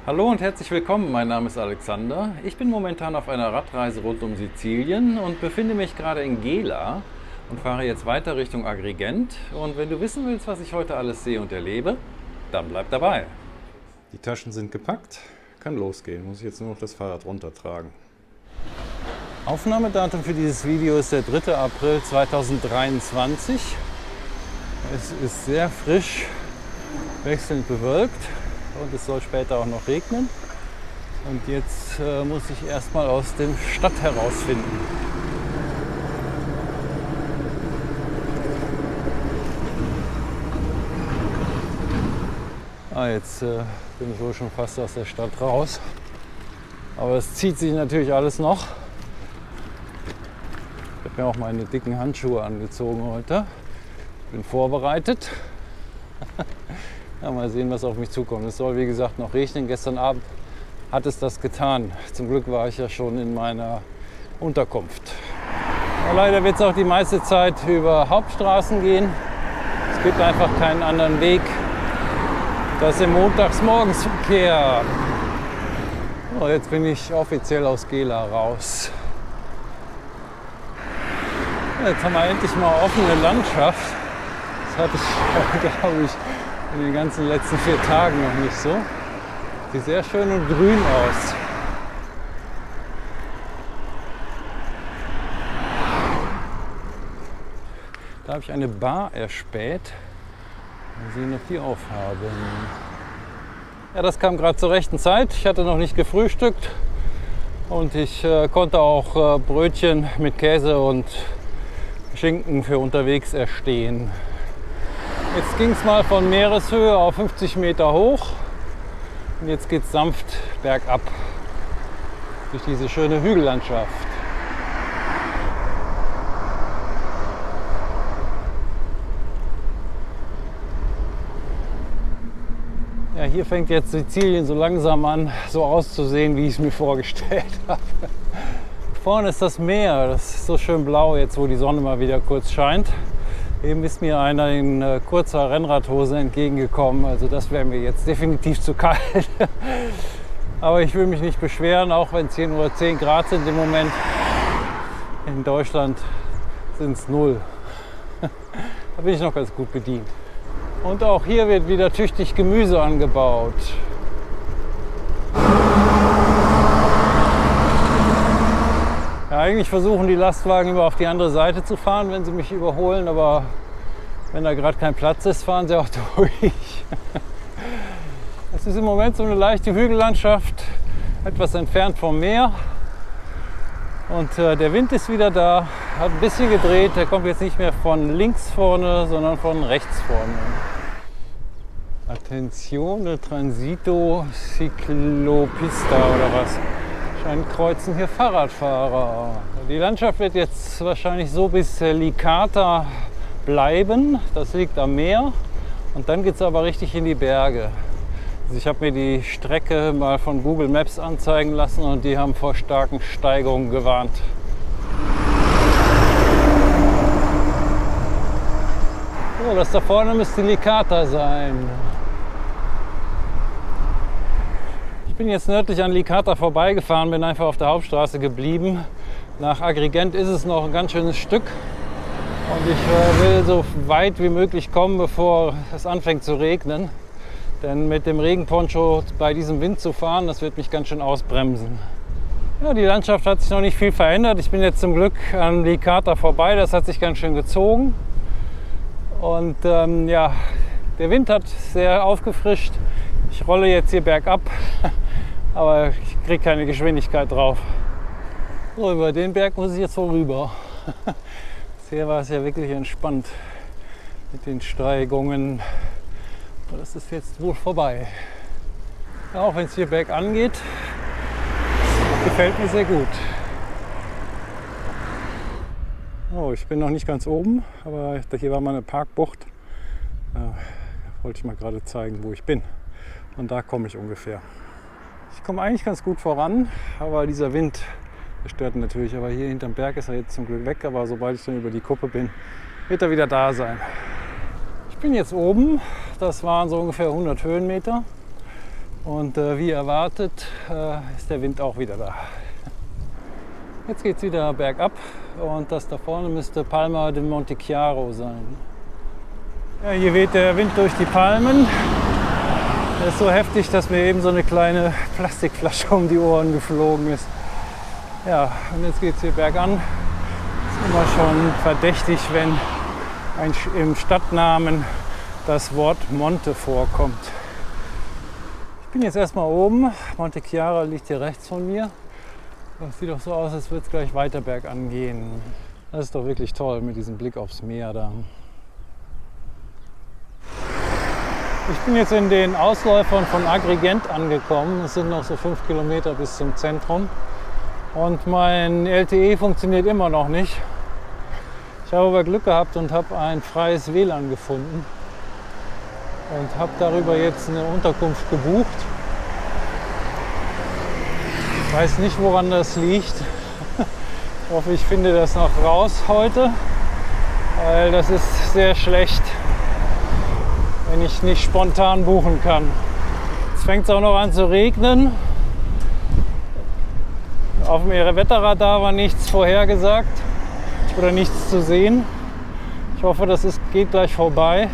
Hallo und herzlich willkommen, mein Name ist Alexander. Ich bin momentan auf einer Radreise rund um Sizilien und befinde mich gerade in Gela und fahre jetzt weiter Richtung Agrigent. Und wenn du wissen willst, was ich heute alles sehe und erlebe, dann bleib dabei. Die Taschen sind gepackt, kann losgehen, muss ich jetzt nur noch das Fahrrad runtertragen. Aufnahmedatum für dieses Video ist der 3. April 2023. Es ist sehr frisch, wechselnd bewölkt. Und es soll später auch noch regnen. Und jetzt muss ich erstmal aus der Stadt herausfinden. Jetzt bin ich wohl schon fast aus der Stadt raus. Aber es zieht sich natürlich alles noch. Ich habe mir auch meine dicken Handschuhe angezogen heute. Bin vorbereitet. Ja, mal sehen, was auf mich zukommt. Es soll, wie gesagt, noch regnen. Gestern Abend hat es das getan. Zum Glück war ich ja schon in meiner Unterkunft. Aber leider wird es auch die meiste Zeit über Hauptstraßen gehen. Es gibt einfach keinen anderen Weg. Das ist im Montagsmorgensverkehr. So, jetzt bin ich offiziell aus Gela raus. Jetzt haben wir endlich mal offene Landschaft. Das hatte ich, glaube ich, in den ganzen letzten 4 Tagen noch nicht so. Sieht sehr schön und grün aus. Da habe ich eine Bar erspäht. Mal sehen, ob die aufhaben. Ja, das kam gerade zur rechten Zeit. Ich hatte noch nicht gefrühstückt und ich konnte auch Brötchen mit Käse und Schinken für unterwegs erstehen. Jetzt ging es mal von Meereshöhe auf 50 Meter hoch und jetzt geht es sanft bergab durch diese schöne Hügellandschaft. Ja, hier fängt jetzt Sizilien so langsam an, so auszusehen, wie ich es mir vorgestellt habe. Vorne ist das Meer, das ist so schön blau jetzt, wo die Sonne mal wieder kurz scheint. Eben ist mir einer in kurzer Rennradhose entgegengekommen, also das wäre mir jetzt definitiv zu kalt. Aber ich will mich nicht beschweren, auch wenn es hier nur 10 Grad sind im Moment. In Deutschland sind es 0. Da bin ich noch ganz gut bedient. Und auch hier wird wieder tüchtig Gemüse angebaut. Ja, eigentlich versuchen die Lastwagen immer auf die andere Seite zu fahren, wenn sie mich überholen, aber wenn da gerade kein Platz ist, fahren sie auch durch. Es ist im Moment so eine leichte Hügellandschaft, etwas entfernt vom Meer. Und der Wind ist wieder da, hat ein bisschen gedreht, der kommt jetzt nicht mehr von links vorne, sondern von rechts vorne. Attenzione, Transito Ciclopista oder was? Scheint kreuzen hier Fahrradfahrer. Die Landschaft wird jetzt wahrscheinlich so bis Licata bleiben. Das liegt am Meer. Und dann geht es aber richtig in die Berge. Also ich habe mir die Strecke mal von Google Maps anzeigen lassen und die haben vor starken Steigungen gewarnt. So, das da vorne müsste Licata sein. Ich bin jetzt nördlich an Licata vorbeigefahren, bin einfach auf der Hauptstraße geblieben. Nach Agrigent ist es noch ein ganz schönes Stück. Und ich will so weit wie möglich kommen, bevor es anfängt zu regnen. Denn mit dem Regenponcho bei diesem Wind zu fahren, das wird mich ganz schön ausbremsen. Ja, die Landschaft hat sich noch nicht viel verändert. Ich bin jetzt zum Glück an Licata vorbei, das hat sich ganz schön gezogen. Und ja, der Wind hat sehr aufgefrischt. Ich rolle jetzt hier bergab, aber ich kriege keine Geschwindigkeit drauf. So, über den Berg muss ich jetzt vorüber. Bisher war es ja wirklich entspannt mit den Steigungen. Aber das ist jetzt wohl vorbei. Ja, auch wenn es hier bergan geht, gefällt mir sehr gut. Oh, ich bin noch nicht ganz oben, aber hier war mal eine Parkbucht. Da wollte ich mal gerade zeigen, wo ich bin. Und da komme ich ungefähr. Ich komme eigentlich ganz gut voran, aber dieser Wind stört natürlich. Aber hier hinterm Berg ist er jetzt zum Glück weg. Aber sobald ich dann über die Kuppe bin, wird er wieder da sein. Ich bin jetzt oben. Das waren so ungefähr 100 Höhenmeter. Und wie erwartet ist der Wind auch wieder da. Jetzt geht es wieder bergab und das da vorne müsste Palma de Montechiaro sein. Ja, hier weht der Wind durch die Palmen. Der ist so heftig, dass mir eben so eine kleine Plastikflasche um die Ohren geflogen ist. Ja, und jetzt geht es hier bergan. Ist immer schon verdächtig, wenn im Stadtnamen das Wort Monte vorkommt. Ich bin jetzt erstmal oben. Montechiaro liegt hier rechts von mir. Das sieht doch so aus, als würde es gleich weiter bergan gehen. Das ist doch wirklich toll mit diesem Blick aufs Meer da. Ich bin jetzt in den Ausläufern von Agrigent angekommen. Es sind noch so 5 Kilometer bis zum Zentrum. Und mein LTE funktioniert immer noch nicht. Ich habe aber Glück gehabt und habe ein freies WLAN gefunden. Und habe darüber jetzt eine Unterkunft gebucht. Ich weiß nicht, woran das liegt. Ich hoffe, ich finde das noch raus heute, weil das ist sehr schlecht, wenn ich nicht spontan buchen kann. Jetzt fängt es auch noch an zu regnen. Auf dem Wetterradar war nichts vorhergesagt oder nichts zu sehen. Ich hoffe, geht gleich vorbei.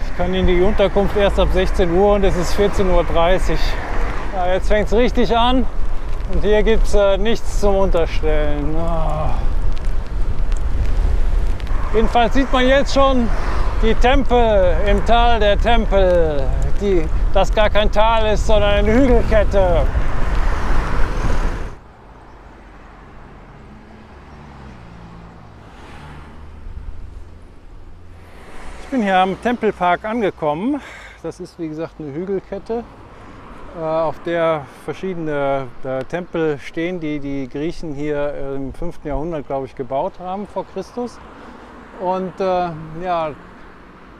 Ich kann in die Unterkunft erst ab 16 Uhr und es ist 14:30 Uhr. Ja, jetzt fängt es richtig an und hier gibt es nichts zum Unterstellen. Oh. Jedenfalls sieht man jetzt schon die Tempel im Tal der Tempel, das gar kein Tal ist, sondern eine Hügelkette. Ich bin hier am Tempelpark angekommen. Das ist wie gesagt eine Hügelkette, auf der verschiedene Tempel stehen, die die Griechen hier im 5. Jahrhundert, glaube ich, gebaut haben vor Christus. Und ja,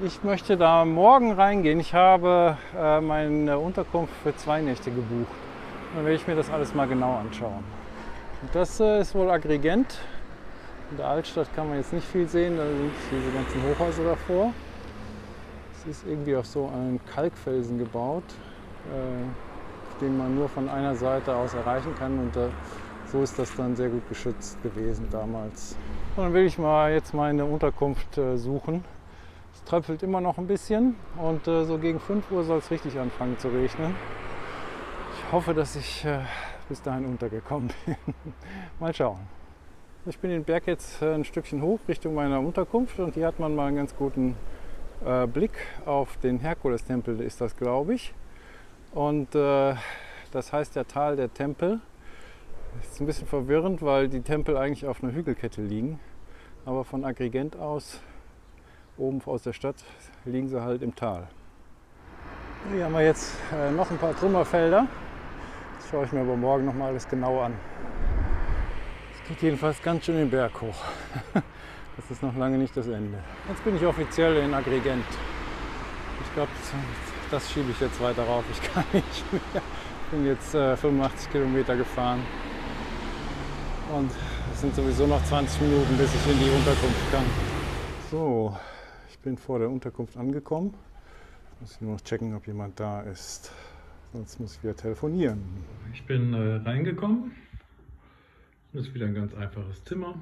ich möchte da morgen reingehen. Ich habe meine Unterkunft für 2 Nächte gebucht. Dann werde ich mir das alles mal genau anschauen. Und das ist wohl Agrigent. In der Altstadt kann man jetzt nicht viel sehen, da sind diese ganzen Hochhäuser davor. Es ist irgendwie auf so einen Kalkfelsen gebaut, den man nur von einer Seite aus erreichen kann. Und so ist das dann sehr gut geschützt gewesen damals. Und dann will ich mal jetzt meine Unterkunft suchen. Es tröpfelt immer noch ein bisschen und so gegen 5 Uhr soll es richtig anfangen zu regnen. Ich hoffe, dass ich bis dahin untergekommen bin. Mal schauen. Ich bin den Berg jetzt ein Stückchen hoch Richtung meiner Unterkunft und hier hat man mal einen ganz guten Blick auf den Herkulestempel, ist das, glaube ich. Und das heißt der Tal der Tempel. Das ist ein bisschen verwirrend, weil die Tempel eigentlich auf einer Hügelkette liegen. Aber von Agrigent aus, oben aus der Stadt, liegen sie halt im Tal. Hier haben wir jetzt noch ein paar Trümmerfelder. Das schaue ich mir aber morgen noch mal alles genau an. Es geht jedenfalls ganz schön den Berg hoch. Das ist noch lange nicht das Ende. Jetzt bin ich offiziell in Agrigent. Ich glaube, das schiebe ich jetzt weiter rauf. Ich kann nicht mehr. Ich bin jetzt 85 Kilometer gefahren. Und es sind sowieso noch 20 Minuten, bis ich in die Unterkunft kann. So, ich bin vor der Unterkunft angekommen. Muss ich nur noch checken, ob jemand da ist. Sonst muss ich wieder telefonieren. Ich bin reingekommen. Das ist wieder ein ganz einfaches Zimmer.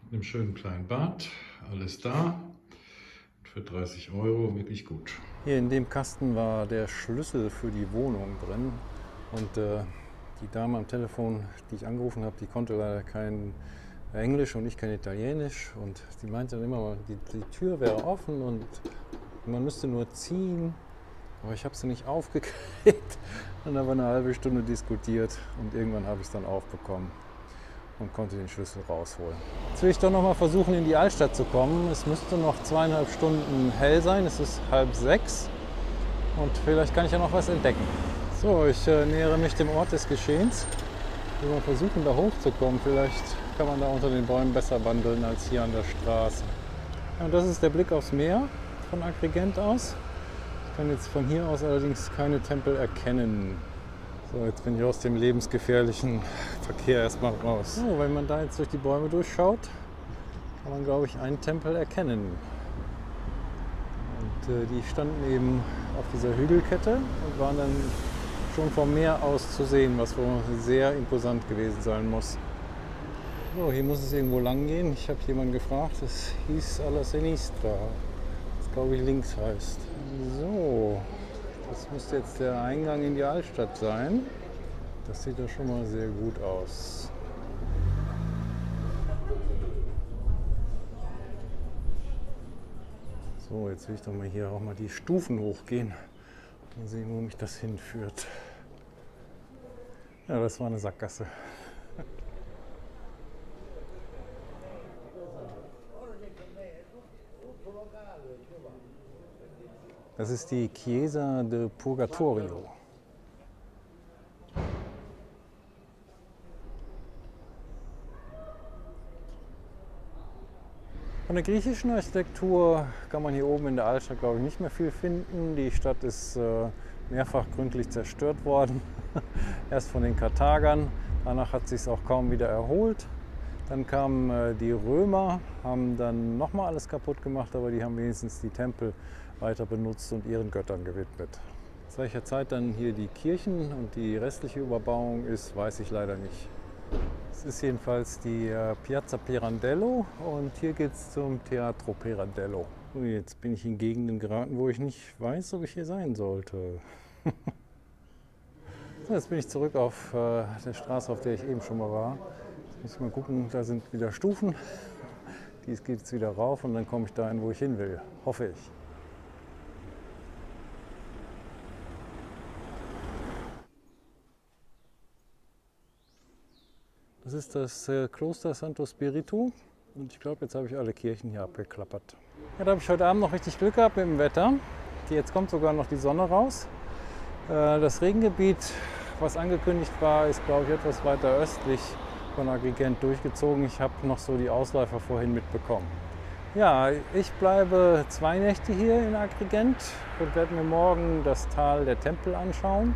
Mit einem schönen kleinen Bad. Alles da. Für 30 €, wirklich gut. Hier in dem Kasten war der Schlüssel für die Wohnung drin. Und die Dame am Telefon, die ich angerufen habe, die konnte leider kein Englisch und ich kein Italienisch. Und sie meinte dann immer, die Tür wäre offen und man müsste nur ziehen. Aber ich habe sie nicht aufgekriegt. Dann haben wir eine halbe Stunde diskutiert und irgendwann habe ich es dann aufbekommen und konnte den Schlüssel rausholen. Jetzt will ich doch noch mal versuchen, in die Altstadt zu kommen. Es müsste noch 2,5 Stunden hell sein. Es ist 5:30 und vielleicht kann ich ja noch was entdecken. So, ich nähere mich dem Ort des Geschehens. Ich will mal versuchen, da hochzukommen. Vielleicht kann man da unter den Bäumen besser wandeln als hier an der Straße. Ja, und das ist der Blick aufs Meer von Agrigent aus. Ich kann jetzt von hier aus allerdings keine Tempel erkennen. So, jetzt bin ich aus dem lebensgefährlichen Verkehr erstmal raus. So, wenn man da jetzt durch die Bäume durchschaut, kann man, glaube ich, einen Tempel erkennen. Und die standen eben auf dieser Hügelkette und waren dann schon vom Meer aus zu sehen, was wohl sehr imposant gewesen sein muss. So, hier muss es irgendwo lang gehen. Ich habe jemanden gefragt, es hieß Alla Sinistra, das glaube ich links heißt. So, das müsste jetzt der Eingang in die Altstadt sein. Das sieht ja schon mal sehr gut aus. So, jetzt will ich doch mal hier auch mal die Stufen hochgehen. Mal sehen, wo mich das hinführt. Ja, das war eine Sackgasse. Das ist die Chiesa del Purgatorio. Von der griechischen Architektur kann man hier oben in der Altstadt, glaube ich, nicht mehr viel finden. Die Stadt ist mehrfach gründlich zerstört worden. Erst von den Karthagern, danach hat sich es auch kaum wieder erholt. Dann kamen die Römer, haben dann nochmal alles kaputt gemacht, aber die haben wenigstens die Tempel weiter benutzt und ihren Göttern gewidmet. Zu welcher Zeit dann hier die Kirchen und die restliche Überbauung ist, weiß ich leider nicht. Es ist jedenfalls die Piazza Pirandello und hier geht es zum Teatro Pirandello. So, jetzt bin ich in Gegenden geraten, wo ich nicht weiß, ob ich hier sein sollte. So, jetzt bin ich zurück auf der Straße, auf der ich eben schon mal war. Jetzt muss ich mal gucken, da sind wieder Stufen. Dies geht jetzt wieder rauf und dann komme ich dahin, wo ich hin will. Hoffe ich. Das ist das Kloster Santo Spiritu und ich glaube, jetzt habe ich alle Kirchen hier abgeklappert. Ja, da habe ich heute Abend noch richtig Glück gehabt mit dem Wetter. Jetzt kommt sogar noch die Sonne raus. Das Regengebiet, was angekündigt war, ist, glaube ich, etwas weiter östlich von Agrigent durchgezogen. Ich habe noch so die Ausläufer vorhin mitbekommen. Ja, ich bleibe 2 Nächte hier in Agrigent und werde mir morgen das Tal der Tempel anschauen.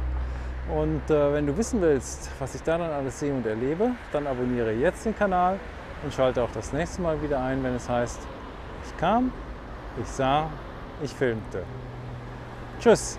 Und wenn du wissen willst, was ich da dann alles sehe und erlebe, dann abonniere jetzt den Kanal und schalte auch das nächste Mal wieder ein, wenn es heißt, ich kam, ich sah, ich filmte. Tschüss!